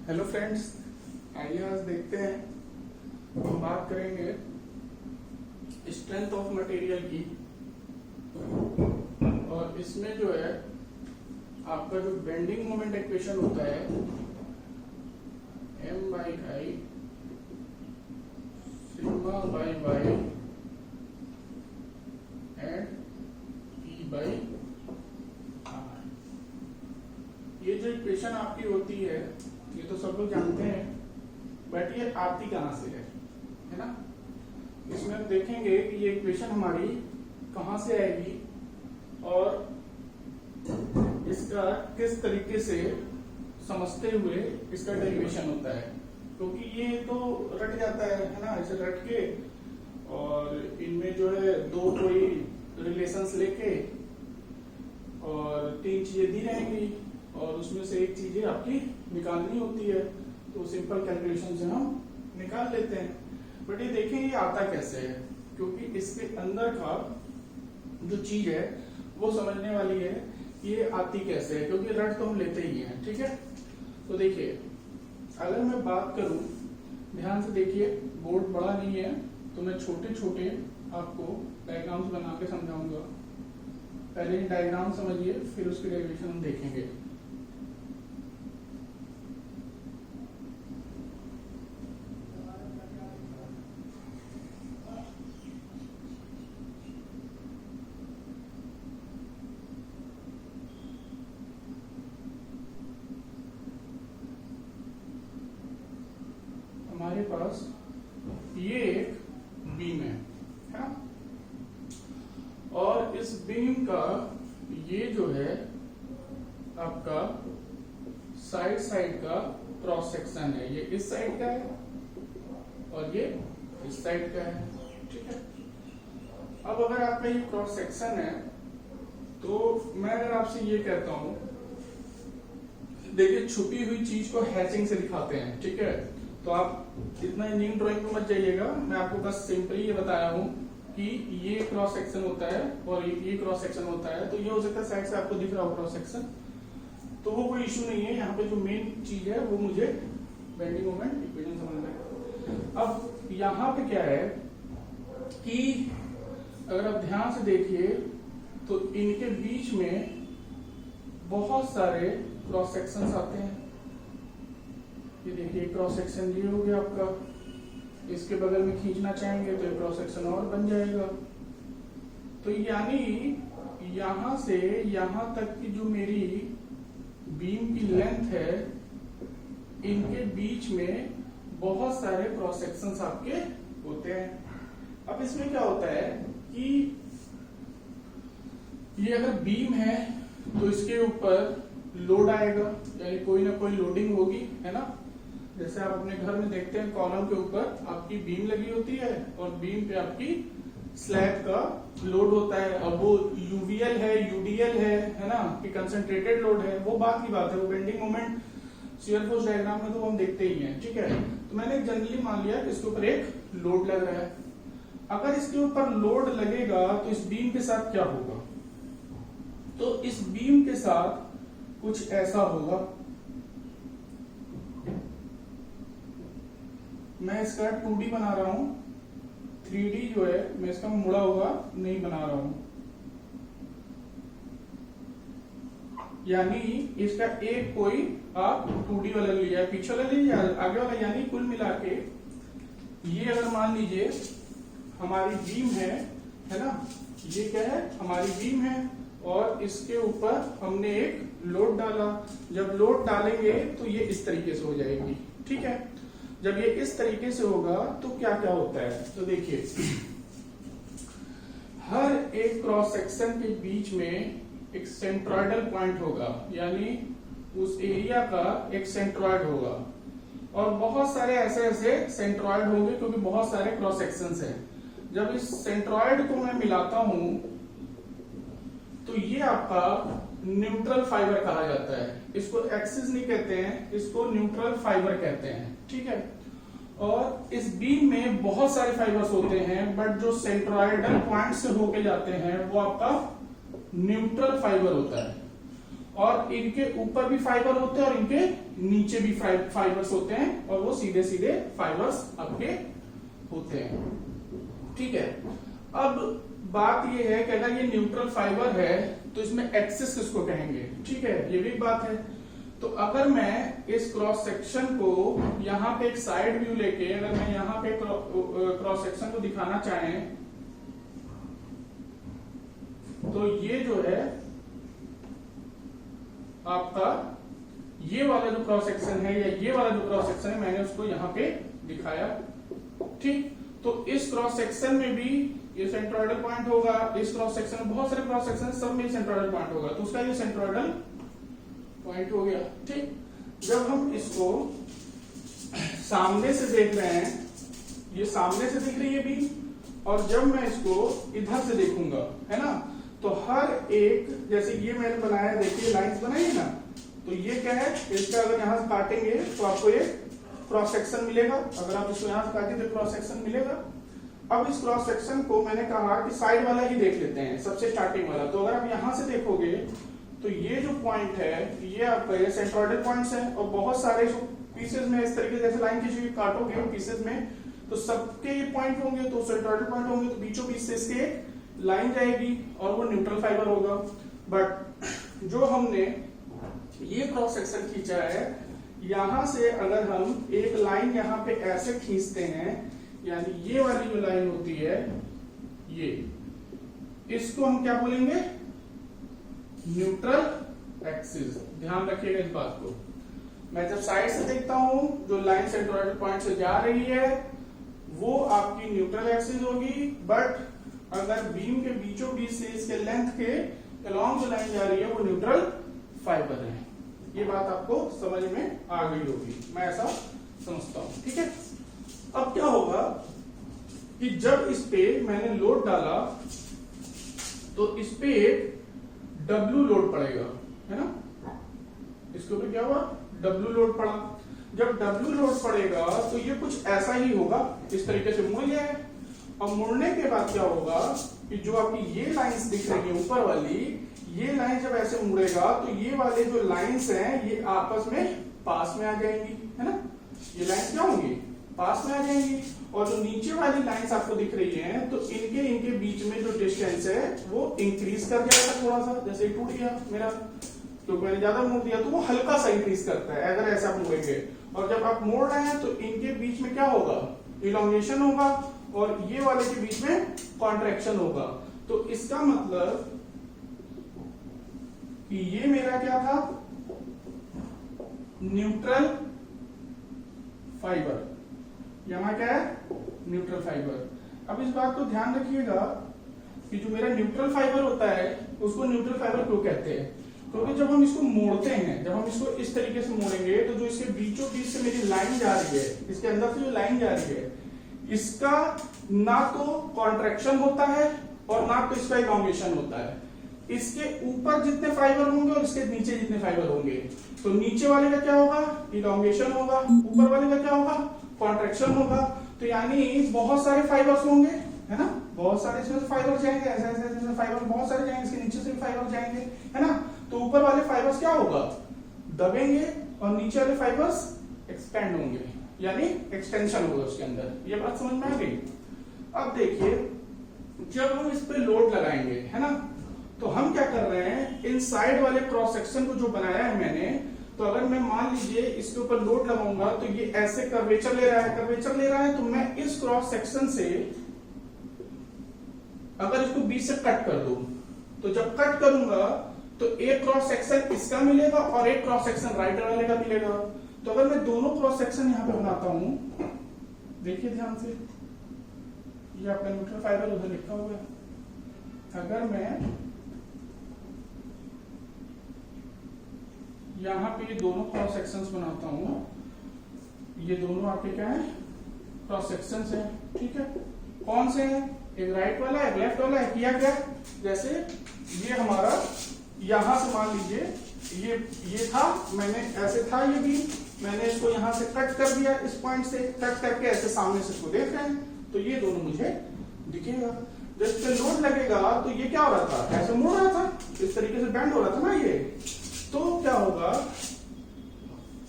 Hello friends, आइए आज देखते हैं। हम बात करेंगे स्ट्रेंथ ऑफ मटेरियल की। और इसमें जो है आपका जो बेंडिंग मोमेंट इक्वेशन होता है M/I sigma by Y and E/R। ये जो इक्वेशन आपकी होती है ये तो सब लोग जानते हैं, बट ये आती कहां से है ना। इसमें हम देखेंगे कि ये इक्वेशन हमारी कहां से आएगी और इसका किस तरीके से समझते हुए इसका डेरिवेशन होता है, क्योंकि ये तो रट जाता है ना। इसे रट के और इनमें जो है दो कोई रिलेशंस लेके और तीन चीजें दी रहेंगी और उसमें से एक चीजें आपकी निकालनी होती है, तो सिंपल कैलकुलेशन से हम निकाल लेते हैं। बट ये देखें ये आता कैसे है, क्योंकि इसके अंदर का जो चीज है वो समझने वाली है कि ये आती कैसे है, क्योंकि रट तो हम लेते ही हैं। ठीक है, तो देखिए अगर मैं बात करूं, ध्यान से देखिए, बोर्ड बड़ा नहीं है तो मैं छोटे छोटे आपको डायग्राम्स बना के समझाऊंगा। पहले डायग्राम समझिए, फिर उसके डेरिवेशन हम देखेंगे। हमारे पास ये एक बीम है ना? और इस बीम का ये जो है आपका साइड का क्रॉस सेक्शन है। ये इस साइड का है और ये इस साइड का है। ठीक है, अब अगर आपका ये क्रॉस सेक्शन है तो मैं अगर आपसे ये कहता हूं, देखिए छुपी हुई चीज को हैचिंग से दिखाते हैं। ठीक है, तो आप इतना इंजीनियरिंग ड्राइंग में मत जाइएगा, मैं आपको बस सिंपली ये बताया हूं कि ये क्रॉस सेक्शन होता है और ये क्रॉस सेक्शन होता है। तो ये हो सकता है साइड से आपको दिख रहा हो क्रॉस सेक्शन, तो वो कोई इश्यू नहीं है। यहाँ पे जो मेन चीज है वो मुझे बेंडिंग मोमेंट इक्वेशन समझना है। अब यहाँ पे क्या है कि अगर आप ध्यान से देखिए तो इनके बीच में बहुत सारे क्रॉस सेक्शन आते हैं। ये देखिए क्रॉस सेक्शन ये हो गया आपका, इसके बगल में खींचना चाहेंगे तो ये क्रॉस सेक्शन और बन जाएगा। तो यानी यहां से यहां तक की जो मेरी बीम की लेंथ है, इनके बीच में बहुत सारे क्रॉस सेक्शंस आपके होते हैं। अब इसमें क्या होता है कि ये अगर बीम है तो इसके ऊपर लोड आएगा, यानी कोई ना कोई लोडिंग होगी, है ना। जैसे आप अपने घर में देखते हैं कॉलम के ऊपर आपकी बीम लगी होती है और बीम पे आपकी स्लैब का लोड होता है। अब वो यूवीएल है, यूडीएल है ना, कि कंसंट्रेटेड लोड है, वो बात की बात है। वो bending moment shear force diagram में तो हम देखते ही हैं। ठीक है, तो मैंने जनरली मान लिया कि इसके ऊपर एक लोड लग रहा है। अगर इसके ऊपर लोड लगेगा तो इस बीम के साथ क्या होगा, तो इस बीम के साथ कुछ ऐसा होगा। मैं इसका 2D बना रहा हूं, 3D जो है मैं इसका मुड़ा हुआ नहीं बना रहा हूं। यानी इसका एक कोई आप 2D वाला लिया, पीछे वाला लिया, आगे वाला, यानी कुल मिला के ये अगर मान लीजिए हमारी बीम है ना, ये क्या है, हमारी बीम है और इसके ऊपर हमने एक लोड डाला। जब लोड डालेंगे तो ये इस तरीके से हो जाएगी। ठीक है, जब ये इस तरीके से होगा तो क्या क्या होता है, तो देखिए हर एक क्रॉस सेक्शन के बीच में एक सेंट्रॉइडल पॉइंट होगा, यानी उस एरिया का एक सेंट्रॉइड होगा। और बहुत सारे ऐसे सेंट्रॉइड होंगे क्योंकि बहुत सारे क्रॉस सेक्शंस हैं। जब इस सेंट्रॉइड को मैं मिलाता हूं तो ये आपका न्यूट्रल फाइबर कहा जाता है। इसको एक्सिस नहीं कहते हैं, इसको न्यूट्रल फाइबर कहते हैं। ठीक है, और इस बीम में बहुत सारे फाइबर्स होते हैं, बट जो सेंट्रॉइडल पॉइंट से होके जाते हैं वो आपका न्यूट्रल फाइबर होता है। और इनके ऊपर भी फाइबर होते हैं और इनके नीचे भी फाइबर्स होते हैं और वो सीधे सीधे फाइबर्स आपके होते हैं। ठीक है, अब बात ये है कि अगर ये न्यूट्रल फाइबर है तो इसमें एक्सिस किसको कहेंगे। ठीक है, ये भी एक बात है। तो अगर मैं इस क्रॉस सेक्शन को यहां पे एक साइड व्यू लेके अगर मैं यहां पे क्रॉस सेक्शन को दिखाना चाहें तो ये जो है आपका ये वाला जो क्रॉस सेक्शन है या ये वाला जो क्रॉस सेक्शन है मैंने उसको यहां पे दिखाया। ठीक, तो इस क्रॉस सेक्शन में भी ये सेंट्रोइडल पॉइंट होगा, इस क्रॉस सेक्शन में बहुत सारे क्रॉस सेक्शन सब में सेंट्रोइडल पॉइंट होगा, तो उसका ये सेंट्रोइडल पॉइंट हो गया। ठीक, जब हम इसको सामने से देख रहे हैं, ये सामने से दिख रही है भी, और जब मैं इसको इधर से देखूंगा, है ना, तो हर एक जैसे ये मैंने बनाया, देखिए लाइंस बनाई है ना, तो ये क्या है, इसका अगर यहां से काटेंगे तो आपको ये क्रॉस सेक्शन मिलेगा। अगर आप इसको यहां से काटें तो क्रॉस सेक्शन मिलेगा। अब इस क्रॉस सेक्शन को मैंने कहा कि साइड वाला ही देख लेते हैं, सबसे स्टार्टिंग वाला। तो अगर आप यहां से देखोगे तो ये जो पॉइंट है ये आपका ये सेंट्रोइडल पॉइंट्स है, और बहुत सारे पीसेस में इस तरीके जैसे लाइन खींची काटोगे पीसेस में तो सबके ये पॉइंट होंगे, तो सेंट्रोइडल पॉइंट होंगे, तो बीचों बीच से इसके लाइन जाएगी और वो न्यूट्रल फाइबर होगा। बट जो हमने ये क्रॉस सेक्शन खींचा है, यहां से अगर हम एक लाइन यहां पे ऐसे खींचते हैं, यानी ये वाली जो लाइन होती है ये, इसको हम क्या बोलेंगे, न्यूट्रल एक्सिस। ध्यान रखिएगा इस बात को। मैं जब साइड से देखता हूं जो लाइन सेंट्रोइडल पॉइंट से जा रही है वो आपकी न्यूट्रल एक्सिस होगी, बट अगर बीम के बीचों बीच से इसके लेंथ के अलोंग जो लाइन जा रही है वो न्यूट्रल फाइबर है। ये बात आपको समझ में आ गई होगी, मैं ऐसा समझता हूं। ठीक है, अब क्या होगा कि जब इस पे मैंने लोड डाला तो इस पे W लोड पड़ेगा, है ना, इसके ऊपर क्या हुआ, W लोड पड़ा। जब W लोड पड़ेगा तो ये कुछ ऐसा ही होगा, इस तरीके से मुड़ गया है। अब मुड़ने के बाद क्या होगा कि जो आपकी ये लाइंस दिख रही है ऊपर वाली, ये लाइन जब ऐसे मुड़ेगा तो ये वाले जो लाइंस हैं ये आपस में पास में आ जाएंगी, है ना, ये लाइंस क्या होंगी, पास में आ जाएंगी। और जो नीचे वाली लाइंस आपको दिख रही हैं तो इनके बीच में जो डिस्टेंस है वो इंक्रीज कर जाएगा थोड़ा सा, जैसे टूट गया मेरा, तो मैंने ज्यादा मोड़ दिया तो वो हल्का सा इंक्रीज करता है अगर ऐसा मोड़ेंगे। और जब आप मोड़ रहे हैं तो इनके बीच में क्या होगा, इलोंगेशन होगा, और ये वाले के बीच में कॉन्ट्रैक्शन होगा। तो इसका मतलब कि ये मेरा क्या था, न्यूट्रल फाइबर, यहां क्या है, न्यूट्रल फाइबर। अब इस बात को ध्यान रखिएगा कि जो मेरा न्यूट्रल फाइबर होता है उसको न्यूट्रल फाइबर क्यों कहते हैं, क्योंकि जब हम इसको मोड़ते हैं, जब हम इसको इस तरीके से मोड़ेंगे तो जो इसके बीचों बीच से मेरी लाइन जा रही है, इसके अंदर से जो लाइन जा रही है, इसका ना तो कॉन्ट्रैक्शन होता है और ना तो इसका इलॉन्गेशन होता है। इसके ऊपर जितने फाइबर होंगे और इसके नीचे जितने फाइबर होंगे, तो नीचे वाले का क्या होगा, इलॉन्गेशन होगा, ऊपर वाले का क्या होगा, कॉन्ट्रैक्शन होगा। तो यानी बहुत सारे फाइबर्स होंगे, है ना, बहुत सारे इसमें फाइबर जाएंगे, ऐसे ऐसे ऐसे फाइबर बहुत सारे जाएंगे, इसके नीचे से भी फाइबर जाएंगे, है ना। तो ऊपर वाले फाइबर्स क्या होगा, दबेंगे, और नीचे वाले फाइबर्स एक्सपेंड होंगे, यानी एक्सटेंशन होगा उसके अंदर। ये बात समझ में आ गई। अब देखिए जब हम इस पे लोड लगाएंगे, है ना, तो हम क्या कर रहे हैं, इन साइड वाले क्रॉस सेक्शन को जो बनाया है मैंने, तो अगर मैं मान लीजिए इसके ऊपर लोड लगाऊंगा तो ये ऐसे कर्वेचर ले रहा है, कर्वेचर ले रहा है, तो मैं इस क्रॉस सेक्शन से अगर इसको बीच से कट कर दूं, तो जब कट करूंगा तो एक क्रॉस सेक्शन इसका मिलेगा और एक क्रॉस सेक्शन राइट वाले का मिलेगा। तो अगर मैं दोनों क्रॉस सेक्शन यहां पे बनाता हूं, देखिए ध्यान से, ये आपका न्यूट्रल फाइबर उधर लिखा हुआ है। अगर मैं यहां पे ये दोनों क्रॉस सेक्शंस बनाता हूं, ये दोनों आपके क्या है, क्रॉस सेक्शंस है, ठीक है। कौन से हैं, एक राइट वाला है, एक लेफ्ट वाला है। किया क्या, जैसे ये हमारा यहां से मान लीजिए ये था, मैंने ऐसे था ये भी, मैंने इसको यहां से कट कर दिया, इस पॉइंट से कट करके ऐसे सामने से इसको देख रहे हैं, तो ये दोनों मुझे दिखेगा। जब इस पे लोड लगेगा तो ये क्या हो रहा था, ऐसे मुड़ रहा था, इस तरीके से बेंड हो रहा था ना ये, तो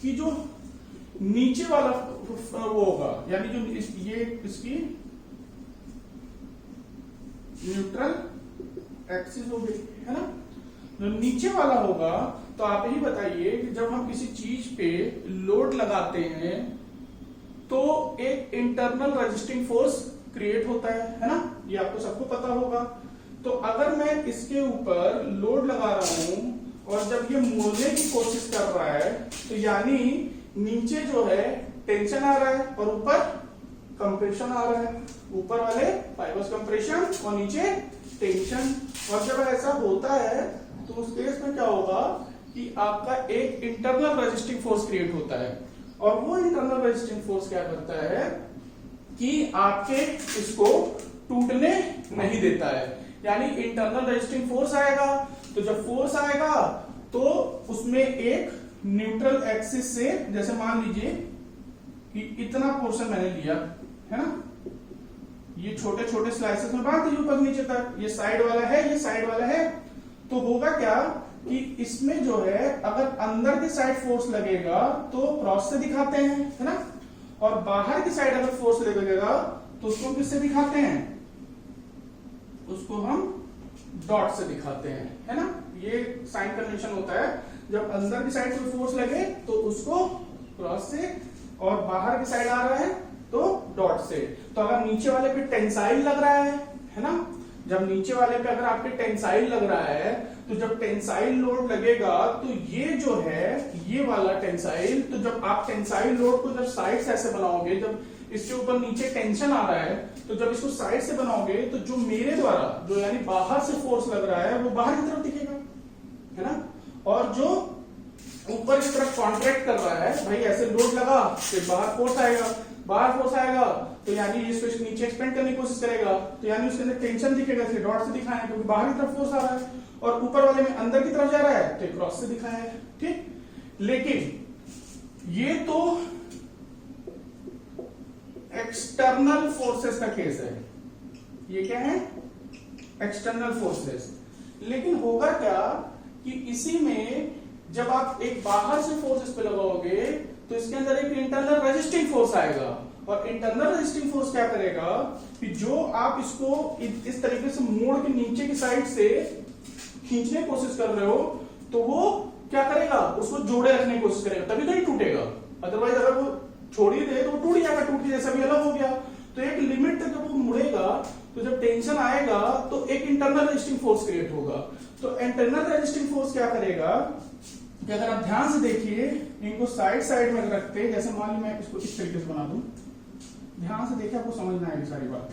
कि जो नीचे वाला वो होगा, यानी जो ये इसकी न्यूट्रल एक्सिस हो गई है ना, जो नीचे वाला होगा, तो आप ही बताइए कि जब हम किसी चीज पे लोड लगाते हैं तो एक इंटरनल रेजिस्टिंग फोर्स क्रिएट होता है ना, ये आपको सबको पता होगा। तो अगर मैं इसके ऊपर लोड लगा रहा हूं और जब ये मुड़ने की कोशिश कर रहा है, तो यानी नीचे जो है टेंशन आ रहा है और ऊपर कंप्रेशन आ रहा है, ऊपर वाले फाइबर्स कंप्रेशन और नीचे टेंशन। और जब ऐसा होता है तो उस केस में क्या होगा कि आपका एक इंटरनल रेजिस्टिंग फोर्स क्रिएट होता है, और वो इंटरनल रेजिस्टिंग फोर्स क्या करता है कि आपके इसको टूटने नहीं देता है। यानी इंटरनल रेजिस्टिंग फोर्स आएगा, तो जब फोर्स आएगा तो उसमें एक न्यूट्रल एक्सिस से, जैसे मान लीजिए कि इतना पोर्शन मैंने लिया है ना, ये छोटे छोटे स्लाइसेस में बांट दीजिए ऊपर नीचे तक, ये साइड वाला है, ये साइड वाला है, तो होगा क्या कि इसमें जो है अगर अंदर की साइड फोर्स लगेगा तो क्रॉस से दिखाते हैं, है ना, और बाहर की साइड अगर फोर्स लगेगा तो उसको किससे दिखाते हैं, उसको हम डॉट से दिखाते हैं, है ना। ये साइन कन्वेंशन होता है, जब अंदर की साइड से फोर्स लगे तो उसको क्रॉस से, और बाहर की साइड आ रहा है तो डॉट से। तो अगर नीचे वाले पे टेंसाइल लग रहा है ना, जब नीचे वाले पे अगर आपके टेंसाइल लग रहा है, तो जब टेंसाइल लोड लगेगा तो ये जो है ये वाला टेंसाइल, तो जब आप टेंसाइल लोड को जब साइड से ऐसे बनाओगे, जब इसके ऊपर नीचे टेंशन आ रहा है, तो जब इसको साइड से बनाओगे तो जो मेरे द्वारा जो यानी बाहर से फोर्स लग रहा है वो बाहर की तरफ दिखेगा, है ना, और जो ऊपर की तरफ कॉन्ट्रैक्ट कर रहा है, भाई ऐसे लोड लगा फिर बाहर फोर्स आएगा, बाहर फोर्स आएगा तो यानी इसको नीचे एक्सपेंड करने की कोशिश करेगा, तो यानी उसके अंदर टेंशन दिखेगा, इसलिए डॉट से दिखाया है क्योंकि बाहर की तरफ फोर्स आ रहा है, और ऊपर वाले में अंदर की तरफ जा रहा है तो क्रॉस से दिखाया है, ठीक। लेकिन ये तो एक्सटर्नल फोर्सेस का केस है, ये क्या है, एक्सटर्नल फोर्सेस। लेकिन होगा क्या कि इसी में जब आप एक बाहर से फोर्स इस पे लगाओगे तो इसके अंदर एक इंटरनल रेजिस्टिंग फोर्स आएगा, और इंटरनल रेजिस्टिंग फोर्स क्या करेगा कि जो आप इसको इस तरीके से मोड़ के नीचे की साइड से खींचने की कोशिश कर रहे हो, तो वो क्या करेगा, उसको जोड़े रखने की कोशिश करेगा, तभी तो ही टूटेगा। अदरवाइज अगर वो छोड़ ही दे तो वो टूट जाएगा, टूट के जैसा भी अलग हो गया। तो एक लिमिट तक जब वो मुड़ेगा तो जब टेंशन आएगा तो एक इंटरनल रेजिस्टिंग फोर्स क्रिएट होगा। तो इंटरनल रेजिस्टिंग फोर्स क्या करेगा कि अगर आप ध्यान से देखिए, इनको साइड साइड में रखते हैं, जैसे मान ली मैं इसको इस तरीके से बना दूं, ध्यान से देखिए आपको समझ में आएगी सारी बात।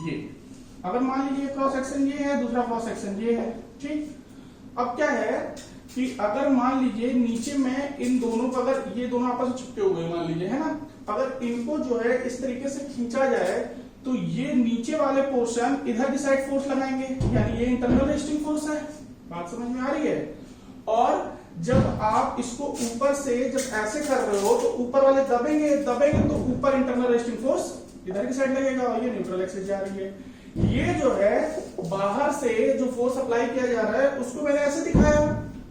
ये अगर मान लीजिए क्रॉस सेक्शन ये है, दूसरा क्रॉस सेक्शन ये है, ठीक। अब क्या है कि अगर मान लीजिए नीचे में इन दोनों को, अगर ये दोनों आपस में चिपके हुए मान लीजिए, है ना, अगर इनको जो है इस तरीके से खींचा जाए तो ये नीचे वाले पोर्शन इधर की साइड फोर्स लगाएंगे, यानी ये इंटरनल रेजिस्टिंग फोर्स है, बात समझ में आ रही है। और जब आप इसको ऊपर से जब ऐसे कर रहे हो तो ऊपर वाले दबेंगे तो ऊपर इंटरनल रेजिस्टिंग फोर्स इधर की साइड लगेगा, और ये न्यूट्रल एक्सिस जा रही है। ये जो है बाहर से जो फोर्स अप्लाई किया जा रहा है उसको मैंने ऐसे दिखाया,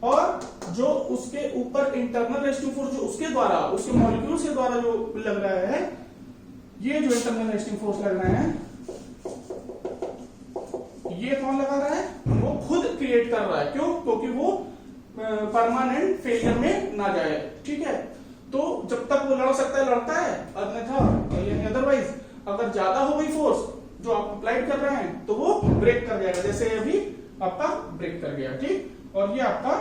और जो उसके ऊपर इंटरनल रेजिस्टिंग फोर्स जो उसके द्वारा, उसके मॉलिक्यूल्स के द्वारा जो लग रहा है, ये जो इंटरनल रेजिस्टिंग फोर्स लग रहा है, ये कौन लगा रहा है, वो खुद क्रिएट कर रहा है। क्यों? क्योंकि वो परमानेंट फेलियर में ना जाए, ठीक है। तो जब तक वो लड़ सकता है लड़ता है, अन्यथा अदरवाइज अगर ज्यादा हो गई फोर्स जो आप अप्लाइड कर रहे हैं तो वो ब्रेक कर जाएगा, जैसे अभी आपका ब्रेक कर गया, ठीक। और ये आपका,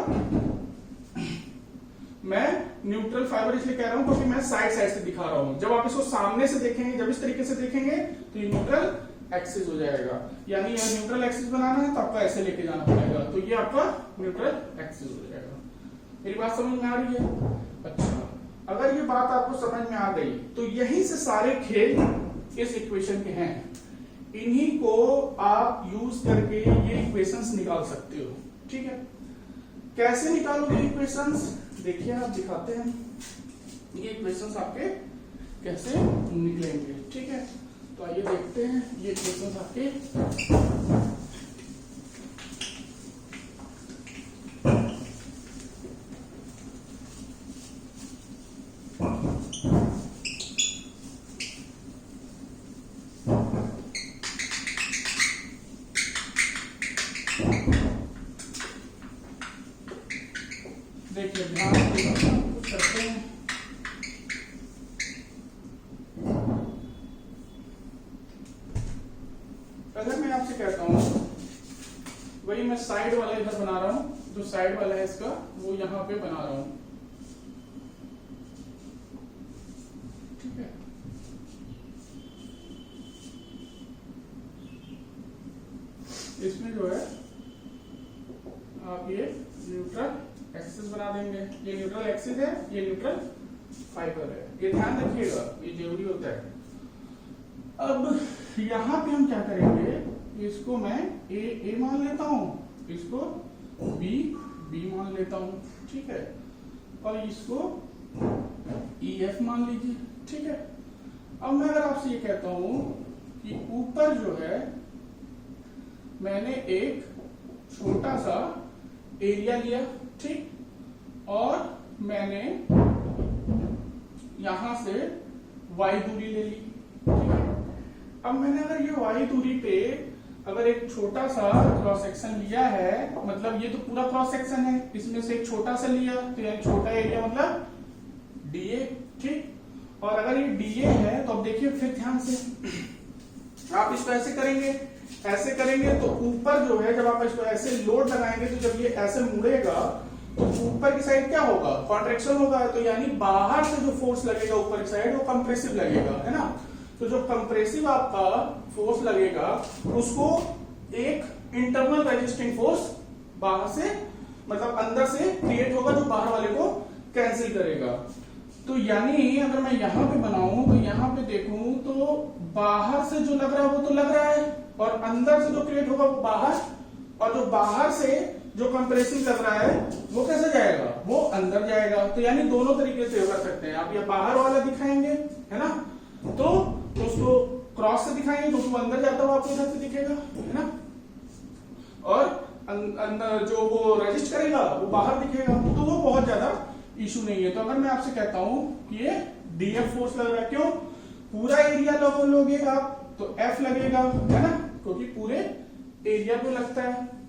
मैं न्यूट्रल फाइबर इसलिए कह रहा हूं क्योंकि मैं साइड से दिखा रहा हूं। जब आप इसको सामने से देखेंगे, जब इस तरीके से देखेंगे तो ये न्यूट्रल एक्सिस हो जाएगा, यानी ये न्यूट्रल एक्सिस बनाना है तो आपको ऐसे लेके जाना पड़ेगा, तो ये आपका न्यूट्रल एक्सिस हो जाएगा। मेरी बात समझ में आ रही है? अच्छा, अगर ये बात आपको समझ में आ गई तो यहीं से सारे खेल इस इक्वेशन के हैं, इन्हीं को आप यूज करके ये इक्वेशंस निकाल सकते हो, ठीक है। कैसे निकालोगे इक्वेशंस, देखिए आप दिखाते हैं ये इक्वेशंस आपके कैसे निकलेंगे, ठीक है। तो आइए देखते हैं ये इक्वेशंस आपके देखिए ध्यान से कुछ करते हैं। अगर मैं आपसे कहता हूं वही मैं साइड वाला इधर बना रहा हूं, जो साइड वाला है इसका वो यहां पे बना रहा हूं, ठीक है। इसमें जो है आप ये न्यूट्रल एक्सिस बना देंगे। ये न्यूट्रल एक्सिस है, ये न्यूट्रल फाइबर है, ये ध्यान रखिएगा, ये जरूरी होता है। अब यहां पे हम क्या करेंगे, इसको मैं ए मान लेता हूं, इसको बी मान लेता हूं, ठीक है, और इसको एफ मान लीजिए, ठीक है। अब मैं अगर आपसे ये कहता हूं कि ऊपर जो है मैंने एक छोटा सा एरिया लिया, ठीक, और मैंने यहां से y दूरी ले ली, ठीक है। अब मैंने अगर ये y दूरी पे अगर एक छोटा सा क्रॉस सेक्शन लिया है, मतलब ये तो पूरा क्रॉस सेक्शन है, इसमें से एक छोटा सा लिया तो ये छोटा एरिया मतलब dA, ठीक। और अगर ये dA है तो अब देखिए फिर ध्यान से आप इसको ऐसे करेंगे तो ऊपर जो है जब आप इसको ऐसे लोड लगाएंगे तो जब ये ऐसे मुड़ेगा तो ऊपर की साइड क्या होगा, कॉन्ट्रैक्शन होगा, तो यानी बाहर से जो फोर्स लगेगा ऊपर की साइड वो कंप्रेसिव लगेगा, है ना। तो जो कंप्रेसिव आपका फोर्स लगेगा उसको एक इंटरनल रेजिस्टिंग फोर्स बाहर से मतलब अंदर से क्रिएट होगा जो बाहर वाले को कैंसिल करेगा। तो यानी अगर मैं यहां पे बनाऊं तो यहां पे देखूं तो बाहर से जो लग रहा है वो तो लग रहा है, और अंदर से जो क्रिएट होगा वो बाहर, और जो बाहर से जो कंप्रेसिव लग रहा है वो कैसे जाएगा, वो अंदर जाएगा। तो यानी दोनों तरीके से कर सकते हैं आप, या बाहर वाला दिखाएंगे, है ना, तो उसको क्रॉस से दिखाएंगे तो उसको अंदर जाता हुआ आपको इधर से दिखेगा, है ना, और अंदर जो वो रजिस्ट करेगा वो बाहर दिखेगा, तो वो बहुत ज्यादा इशू नहीं है। तो अगर मैं आपसे कहता हूं कि ये डीएफ फोर्स लग रहा है, क्यों, पूरा एरिया लोगे आप तो एफ लगेगा, है ना, क्योंकि पूरे एरिया पे लगता है।